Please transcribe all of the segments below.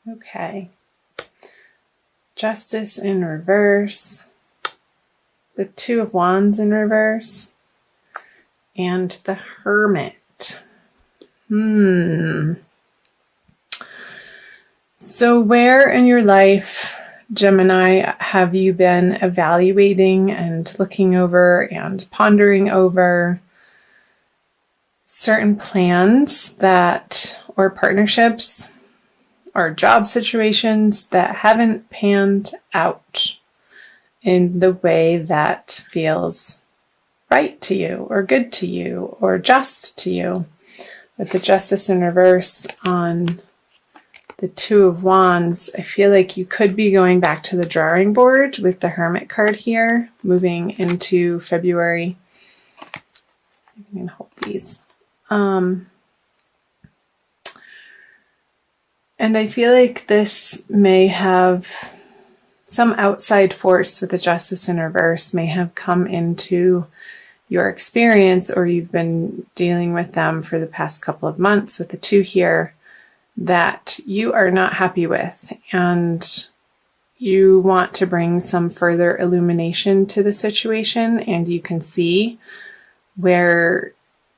Okay. Justice in reverse. The Two of Wands in reverse. And the Hermit. So where in your life, Gemini, have you been evaluating and looking over and pondering over certain plans or partnerships or job situations that haven't panned out in the way that feels right to you or good to you or just to you? With the Justice in reverse on the Two of Wands, I feel like you could be going back to the drawing board with the Hermit card here, moving into February. Let's see if I can hold these. And I feel like this may have some outside force with the Justice in reverse may have come into your experience, or you've been dealing with them for the past couple of months with the two here that you are not happy with, and you want to bring some further illumination to the situation, and you can see where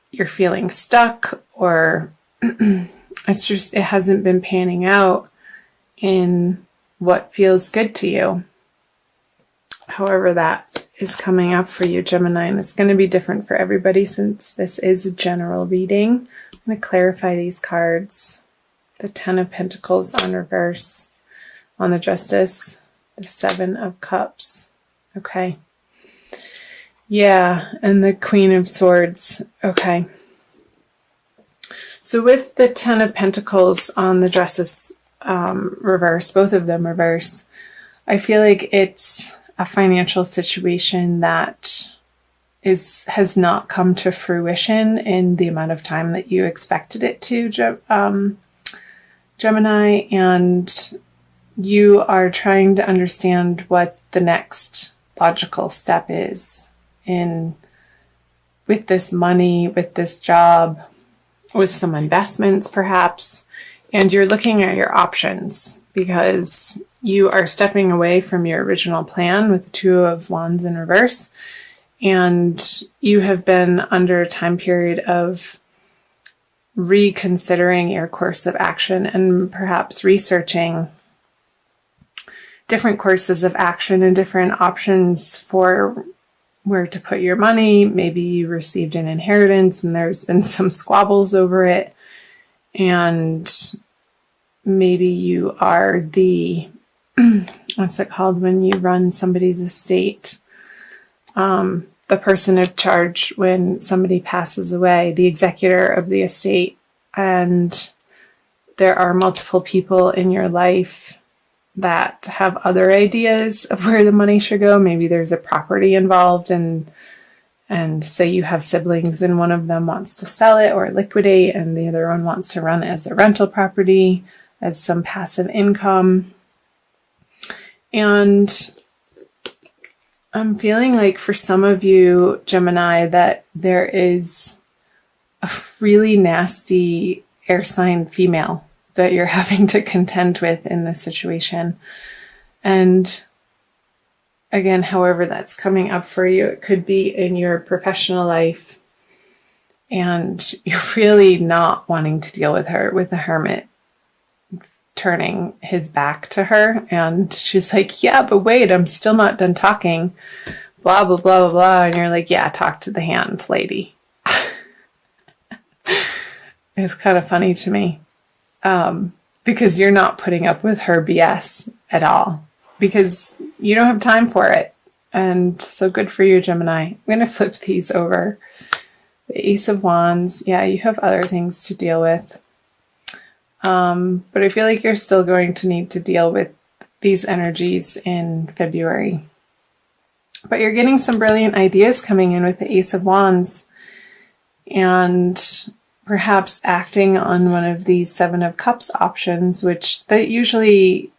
you're feeling stuck, or it hasn't been panning out in what feels good to you. However that is coming up for you, Gemini, and it's going to be different for everybody since this is a general reading. I'm going to clarify these cards. The Ten of Pentacles on reverse on the Justice, the Seven of Cups. Okay. Yeah, and the Queen of Swords. Okay. So with the Ten of Pentacles on the Justice reverse, both of them reverse, I feel like it's a financial situation that has not come to fruition in the amount of time that you expected it to, Gemini, and you are trying to understand what the next logical step is with this money, with this job, with some investments perhaps, and you're looking at your options because you are stepping away from your original plan with the Two of Wands in reverse, and you have been under a time period of reconsidering your course of action and perhaps researching different courses of action and different options for where to put your money. Maybe you received an inheritance and there's been some squabbles over it, and maybe you are the what's it called when you run somebody's estate? The person in charge when somebody passes away, the executor of the estate, and there are multiple people in your life that have other ideas of where the money should go. Maybe there's a property involved, and say you have siblings and one of them wants to sell it or liquidate and the other one wants to run it as a rental property, as some passive income. And I'm feeling like for some of you, Gemini, that there is a really nasty air sign female that you're having to contend with in this situation. And again, however that's coming up for you, it could be in your professional life, and you're really not wanting to deal with her, with the Hermit turning his back to her, and she's like, yeah, but wait, I'm still not done talking, blah, blah, blah, blah, blah. And you're like, yeah, talk to the hand, lady. It's kind of funny to me, because you're not putting up with her BS at all, because you don't have time for it. And so good for you, Gemini. I'm going to flip these over. The Ace of Wands. Yeah, you have other things to deal with. But I feel like you're still going to need to deal with these energies in February. But you're getting some brilliant ideas coming in with the Ace of Wands, and perhaps acting on one of these Seven of Cups options, which that usually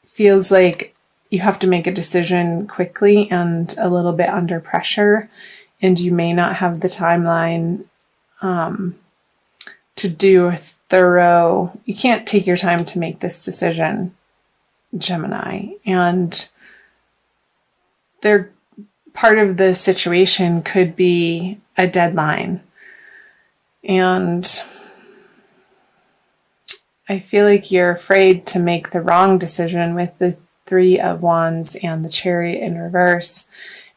feels like you have to make a decision quickly and a little bit under pressure, and you may not have the timeline to to do a thorough, you can't take your time to make this decision, Gemini. And part of the situation could be a deadline. And I feel like you're afraid to make the wrong decision with the Three of Wands and the Chariot in reverse.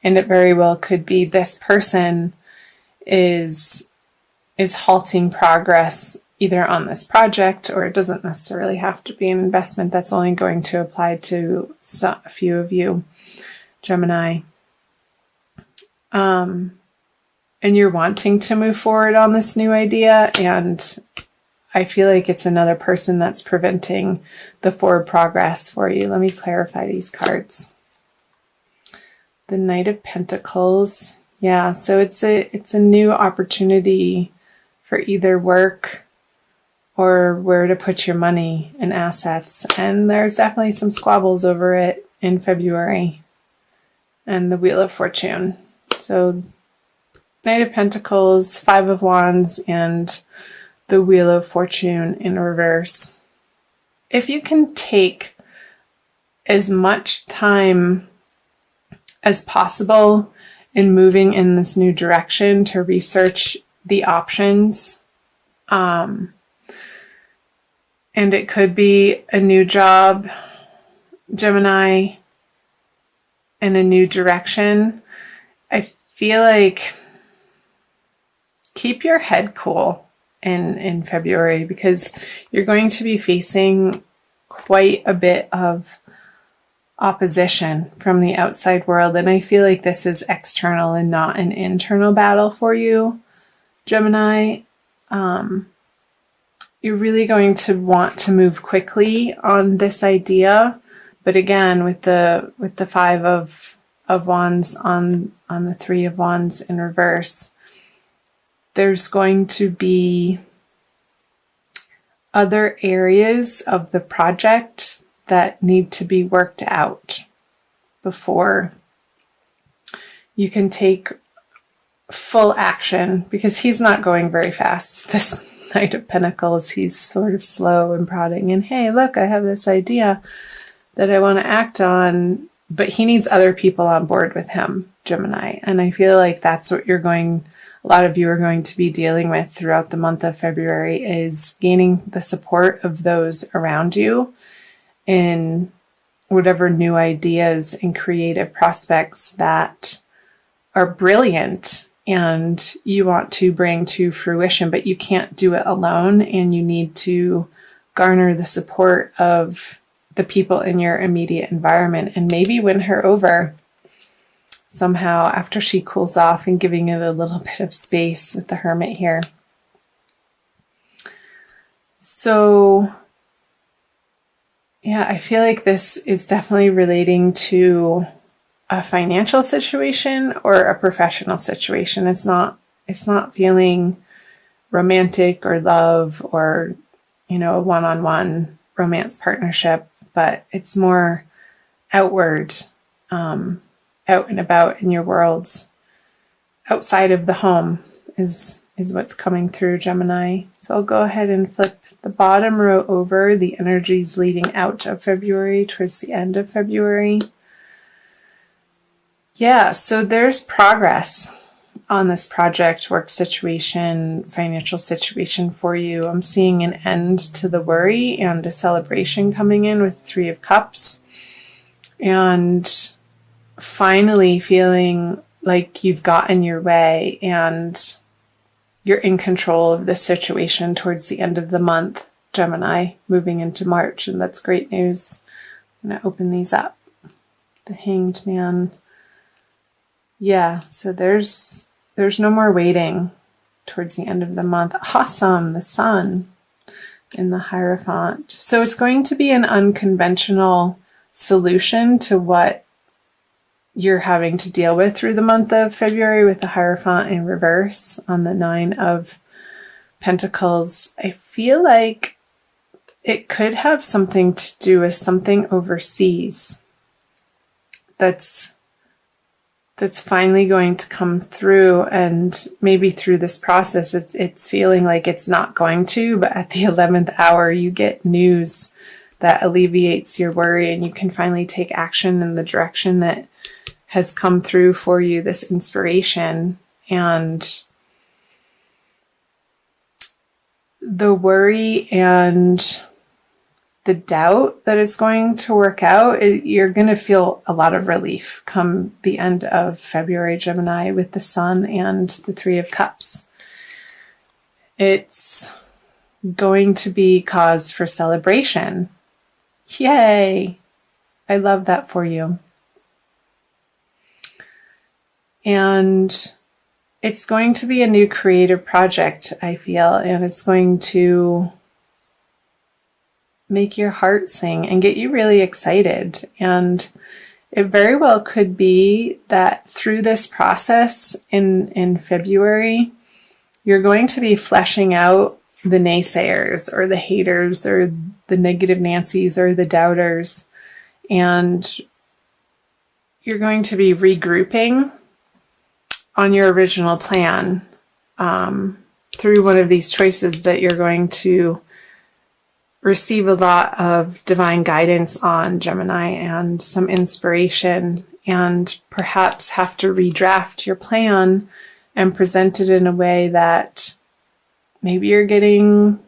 And it very well could be this person is halting progress either on this project, or it doesn't necessarily have to be an investment. That's only going to apply to a few of you, Gemini. And you're wanting to move forward on this new idea, and I feel like it's another person that's preventing the forward progress for you. Let me clarify these cards. The Knight of Pentacles. Yeah, so it's a new opportunity for either work or where to put your money and assets. And there's definitely some squabbles over it in February. And the Wheel of Fortune. So Knight of Pentacles, Five of Wands, and the Wheel of Fortune in reverse. If you can take as much time as possible in moving in this new direction to research the options, and it could be a new job, Gemini, and a new direction. I feel like keep your head cool in February, because you're going to be facing quite a bit of opposition from the outside world. And I feel like this is external and not an internal battle for you, Gemini. You're really going to want to move quickly on this idea. But again, with the Five of Wands on the Three of Wands in reverse, there's going to be other areas of the project that need to be worked out before you can take full action, because he's not going very fast. This Knight of Pentacles, he's sort of slow and prodding, and hey, look, I have this idea that I want to act on, but he needs other people on board with him, Gemini. And I feel like that's what a lot of you are going to be dealing with throughout the month of February, is gaining the support of those around you in whatever new ideas and creative prospects that are brilliant and you want to bring to fruition, but you can't do it alone, and you need to garner the support of the people in your immediate environment and maybe win her over somehow after she cools off, and giving it a little bit of space with the Hermit here. So yeah, I feel like this is definitely relating to a financial situation or a professional situation. It's not feeling romantic or love or, a one-on-one romance partnership, but it's more outward, out and about in your worlds. Outside of the home is what's coming through, Gemini. So I'll go ahead and flip the bottom row over, the energies leading out of February towards the end of February. Yeah, so there's progress on this project, work situation, financial situation for you. I'm seeing an end to the worry and a celebration coming in with Three of Cups. And finally feeling like you've gotten your way and you're in control of the situation towards the end of the month, Gemini, moving into March. And that's great news. I'm going to open these up. The Hanged Man. Yeah, so there's no more waiting towards the end of the month. Awesome, the Sun in the Hierophant. So it's going to be an unconventional solution to what you're having to deal with through the month of February with the Hierophant in reverse on the Nine of Pentacles. I feel like it could have something to do with something overseas that's that's finally going to come through. And maybe through this process, it's feeling like it's not going to, but at the 11th hour, you get news that alleviates your worry, and you can finally take action in the direction that has come through for you, this inspiration. And the worry and the doubt that it's going to work out, you're going to feel a lot of relief come the end of February, Gemini, with the Sun and the Three of Cups. It's going to be cause for celebration. Yay! I love that for you. And it's going to be a new creative project, I feel, and it's going to make your heart sing and get you really excited. And it very well could be that through this process in February, you're going to be fleshing out the naysayers or the haters or the negative Nancys or the doubters. And you're going to be regrouping on your original plan through one of these choices that you're going to receive a lot of divine guidance on, Gemini, and some inspiration, and perhaps have to redraft your plan and present it in a way that maybe you're getting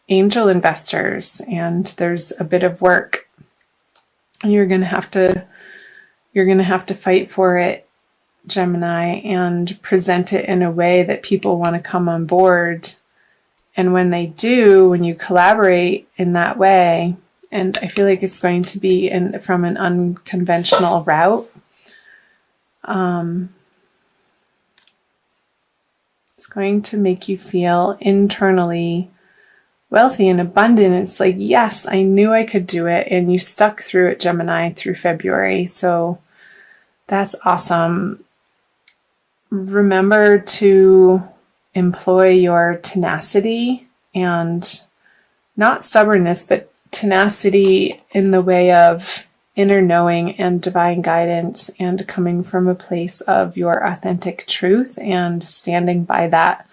angel investors and there's a bit of work and you're going to have to fight for it, Gemini, and present it in a way that people want to come on board. And when they do, when you collaborate in that way, and I feel like it's going to be from an unconventional route, it's going to make you feel internally wealthy and abundant. It's like, yes, I knew I could do it, and you stuck through it, Gemini, through February. So that's awesome. Remember to employ your tenacity, and not stubbornness, but tenacity in the way of inner knowing and divine guidance, and coming from a place of your authentic truth and standing by that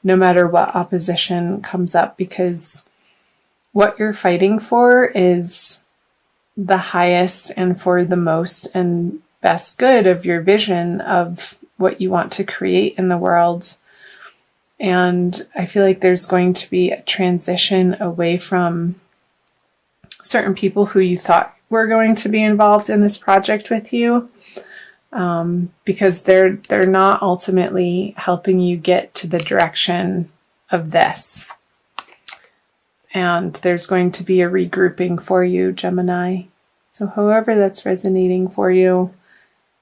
no matter what opposition comes up, because what you're fighting for is the highest and for the most and best good of your vision of what you want to create in the world. And I feel like there's going to be a transition away from certain people who you thought were going to be involved in this project with you, because they're not ultimately helping you get to the direction of this. And there's going to be a regrouping for you, Gemini. So however that's resonating for you,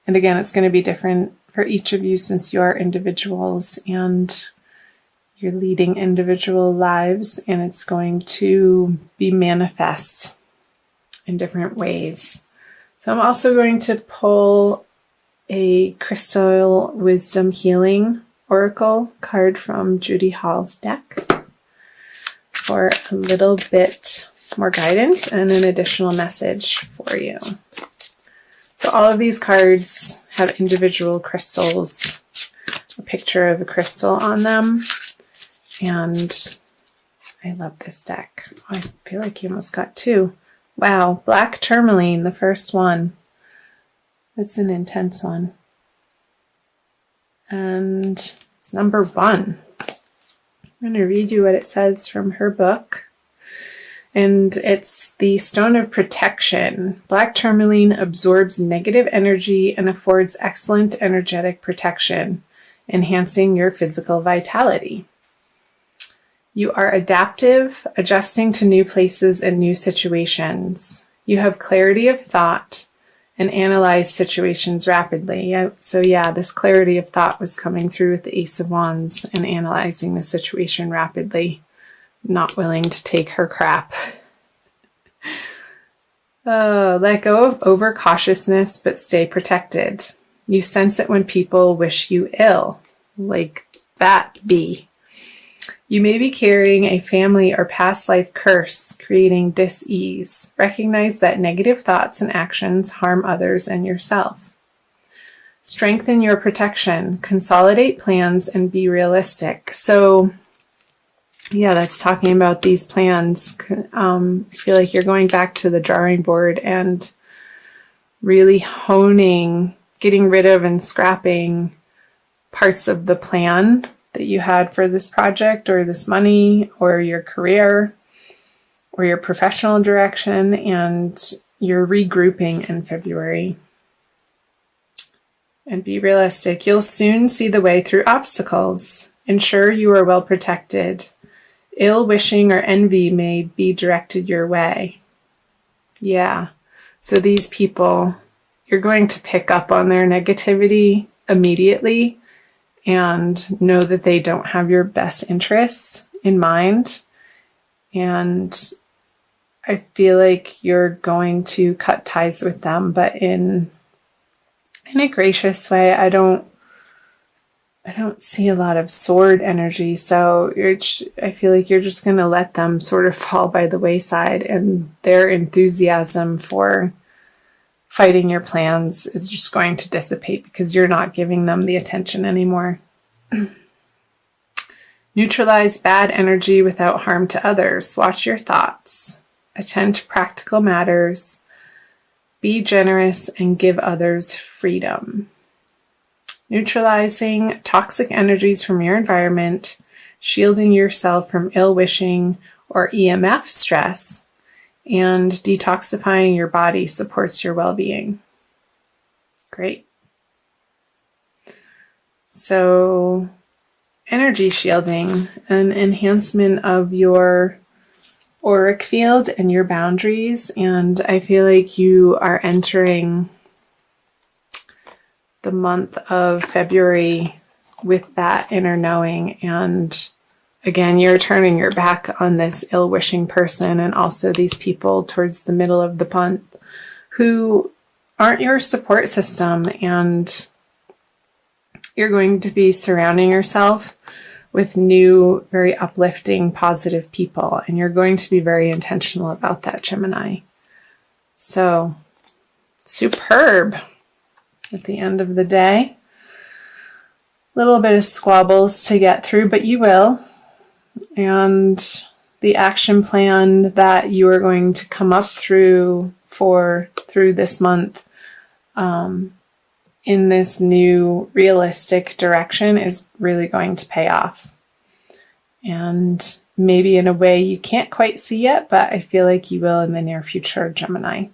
and again, it's going to be different for each of you since you are individuals and you're leading individual lives, and it's going to be manifest in different ways. So I'm also going to pull a Crystal Wisdom Healing Oracle card from Judy Hall's deck for a little bit more guidance and an additional message for you. So all of these cards have individual crystals, a picture of a crystal on them. And I love this deck. Oh, I feel like you almost got two. Wow, black tourmaline, the first one. That's an intense one. And it's number 1. I'm going to read you what it says from her book. And it's the Stone of Protection. Black tourmaline absorbs negative energy and affords excellent energetic protection, enhancing your physical vitality. You are adaptive, adjusting to new places and new situations. You have clarity of thought and analyze situations rapidly. So yeah, this clarity of thought was coming through with the Ace of Wands and analyzing the situation rapidly, not willing to take her crap. Let go of overcautiousness, but stay protected. You sense it when people wish you ill. Like that bee. You may be carrying a family or past life curse, creating dis-ease. Recognize that negative thoughts and actions harm others and yourself. Strengthen your protection, consolidate plans, and be realistic. So yeah, that's talking about these plans. I feel like you're going back to the drawing board and really honing, getting rid of and scrapping parts of the plan that you had for this project or this money or your career or your professional direction, and you're regrouping in February. And be realistic. You'll soon see the way through obstacles. Ensure you are well protected. Ill wishing or envy may be directed your way. Yeah. So these people, you're going to pick up on their negativity immediately and know that they don't have your best interests in mind. And I feel like you're going to cut ties with them, but in a gracious way. I don't see a lot of sword energy, so I feel like you're just going to let them sort of fall by the wayside, and their enthusiasm for fighting your plans is just going to dissipate because you're not giving them the attention anymore. Neutralize bad energy without harm to others. Watch your thoughts. Attend to practical matters. Be generous and give others freedom. Neutralizing toxic energies from your environment, shielding yourself from ill-wishing or EMF stress, and detoxifying your body supports your well-being. Great. So, energy shielding, an enhancement of your auric field and your boundaries, and I feel like you are entering the month of February with that inner knowing, and again, you're turning your back on this ill-wishing person and also these people towards the middle of the month who aren't your support system, and you're going to be surrounding yourself with new, very uplifting, positive people. And you're going to be very intentional about that, Gemini. So, superb at the end of the day. A little bit of squabbles to get through, but you will. And the action plan that you are going to come up through this month, in this new realistic direction is really going to pay off. And maybe in a way you can't quite see yet, but I feel like you will in the near future, Gemini.